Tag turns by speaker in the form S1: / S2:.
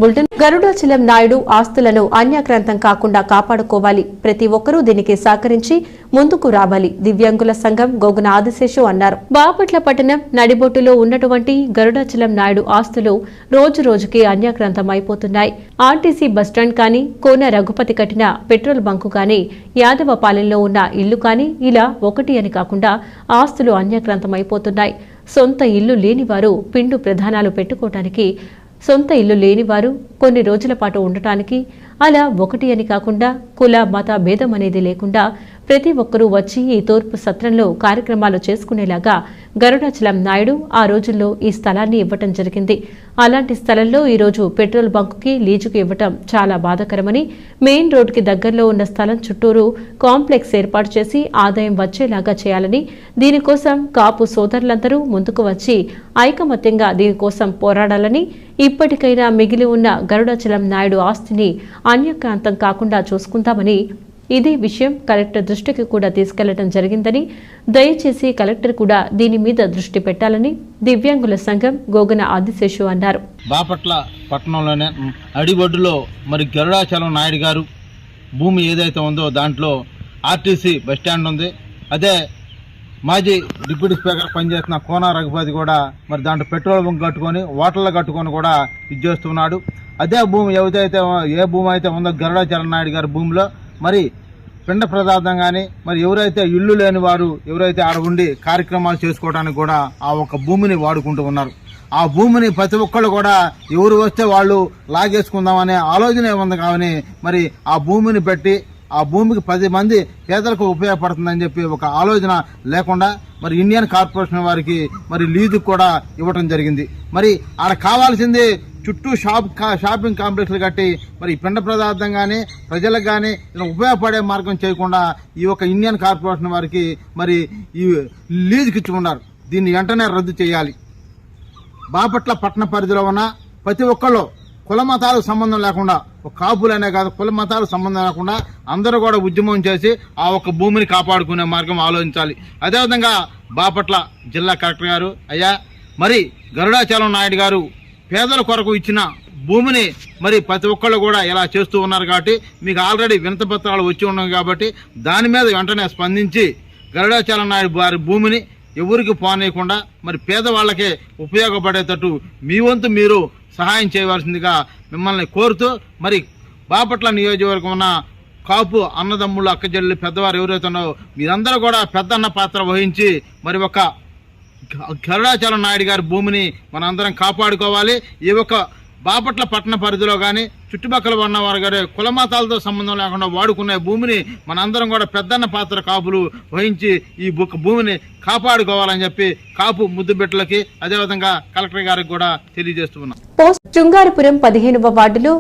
S1: Bulletin Garudachalam Naidu ఆస్తులను అన్యాక్రాంతం కాకుండా కాపాడుకోవాలి. ప్రతి ఒక్కరూ దీనికి సహకరించి ముందుకు రావాలి. దివ్యాంగుల సంఘం గోగున ఆదిశేషు అన్నారు. బాపట్ల పట్టణం నడిబొట్టులో ఉన్నటువంటి గరుడాచలం నాయుడు ఆస్తులు రోజు రోజుకి అన్యాక్రాంతం అయిపోతున్నాయి. ఆర్టీసీ బస్టాండ్ కానీ, కోన రఘుపతి కట్టిన పెట్రోల్ బంకు కానీ, యాదవపాలెంలో ఉన్న ఇల్లు కానీ ఇలా ఒకటి అని కాకుండా ఆస్తులు అన్యాక్రాంతం అయిపోతున్నాయి. సొంత ఇల్లు లేనివారు పిండు ప్రధానాలు పెట్టుకోవటానికి, సొంత ఇల్లు లేనివారు కొన్ని రోజుల పాటు ఉండటానికి, అలా ఒకటి అని కాకుండా కుల మత భేదం అనేది లేకుండా ప్రతి ఒక్కరూ వచ్చి ఈ తూర్పు సత్రంలో కార్యక్రమాలు చేసుకునేలాగా గరుడాచలం నాయుడు ఆ రోజుల్లో ఈ స్థలాన్ని ఇవ్వటం జరిగింది. అలాంటి స్థలంలో ఈరోజు పెట్రోల్ బంకుకి లీజుకు ఇవ్వటం చాలా బాధాకరమని, మెయిన్ రోడ్డుకి దగ్గరలో ఉన్న స్థలం చుట్టూరు కాంప్లెక్స్ ఏర్పాటు చేసి ఆదాయం వచ్చేలాగా చేయాలని, దీనికోసం కాపు సోదరులందరూ ముందుకు వచ్చి ఐకమత్యంగా దీనికోసం పోరాడాలని, ఇప్పటికైనా మిగిలి ఉన్న గరుడాచలం నాయుడు ఆస్తిని అన్యాక్రాంతం కాకుండా చూసుకుందామని, ఇదే విషయం కలెక్టర్ దృష్టికి కూడా తీసుకెళ్లడం జరిగిందని, దయచేసి కలెక్టర్ కూడా దీని మీద దృష్టి పెట్టాలని దివ్యాంగుల సంఘం గోగున ఆదిశేషు అన్నారు.
S2: బాపట్ల పట్టణంలోనే అడిబొడ్డులో మరి గరుడాచలం నాయుడు గారు భూమి ఏదైతే ఉందో దాంట్లో ఆర్టీసీ బస్టాండ్ ఉంది. అదే మాజీ డిప్యూటీ స్పీకర్ పనిచేస్తున్న కోన రఘుపతి కూడా మరి దాంట్లో పెట్రోల్ బంక్ కట్టుకొని ఓటర్లు కట్టుకొని కూడా ఇచ్చేస్తున్నాడు. అదే భూమి ఏ భూమి అయితే ఉందో గరుడాచలం నాయుడు గారి భూమిలో మరి పిండ ప్రదార్థం కానీ, మరి ఎవరైతే ఇల్లు లేని వారు ఎవరైతే ఆడ ఉండి కార్యక్రమాలు చేసుకోవడానికి కూడా ఆ ఒక భూమిని వాడుకుంటూ ఉన్నారు. ఆ భూమిని ప్రతి ఒక్కళ్ళు కూడా ఎవరు వస్తే వాళ్ళు లాగేసుకుందామనే ఆలోచన ఉంది. కానీ మరి ఆ భూమిని పెట్టి ఆ భూమికి 10 మంది పేదలకు ఉపయోగపడుతుందని చెప్పి ఒక ఆలోచన లేకుండా మరి ఇండియన్ కార్పొరేషన్ వారికి మరి లీజుకు కూడా ఇవ్వటం జరిగింది. మరి ఆడ కావాల్సింది చుట్టూ షాపింగ్ కాంప్లెక్స్లు కట్టి మరి పిండ పదార్థం కానీ ప్రజలకు కానీ ఉపయోగపడే మార్గం చేయకుండా ఈ యొక్క ఇండియన్ కార్పొరేషన్ వారికి మరి ఈ లీజుకి ఇచ్చుకున్నారు. దీన్ని వెంటనే రద్దు చేయాలి. బాపట్ల పట్టణ పరిధిలో ఉన్న ప్రతి ఒక్కళ్ళు కుల మతాలకు సంబంధం లేకుండా, ఒక కాపులనే కాదు కుల మతాలకు సంబంధం లేకుండా అందరూ కూడా ఉద్యమం చేసి ఆ ఒక్క భూమిని కాపాడుకునే మార్గం ఆలోచించాలి. అదేవిధంగా బాపట్ల జిల్లా కలెక్టర్ గారు, అయ్యా మరి గరుడాచలం నాయుడు గారు పేదల కొరకు ఇచ్చిన భూమిని మరి ప్రతి ఒక్కళ్ళు కూడా ఇలా చేస్తూ ఉన్నారు కాబట్టి మీకు ఆల్రెడీ వినతి పత్రాలు వచ్చి ఉన్నాయి కాబట్టి దాని మీద వెంటనే స్పందించి గరుడాచలం నాయుడు వారి భూమిని ఎవరికి పోనీయకుండా మరి పేదవాళ్ళకే ఉపయోగపడేటట్టు మీ వంతు మీరు సహాయం చేయవలసిందిగా మిమ్మల్ని కోరుతూ, మరి బాపట్ల నియోజకవర్గం ఉన్న కాపు అన్నదమ్ముళ్ళు అక్కచెల్లి పెద్దవారు ఎవరైతే ఉన్నారో మీరందరూ కూడా పెద్దన్న పాత్ర వహించి మరి ఒక గరుడాచలం నాయుడు గారి భూమిని మనందరం కాపాడుకోవాలి. ఈ యొక్క బాపట్ల పట్టణ పరిధిలో కానీ చుట్టుపక్కల ఉన్న వారు గారి కుల మతాలతో సంబంధం లేకుండా వాడుకునే భూమిని మనందరం కూడా పెద్దన్న పాత్ర కాపులు వహించి ఈ భూమిని కాపాడుకోవాలని చెప్పి కాపు ముద్దుబిడ్డలకి అదేవిధంగా కలెక్టర్ గారికి కూడా తెలియజేస్తున్నాం.
S1: శృంగారపురం 15వ వార్డులో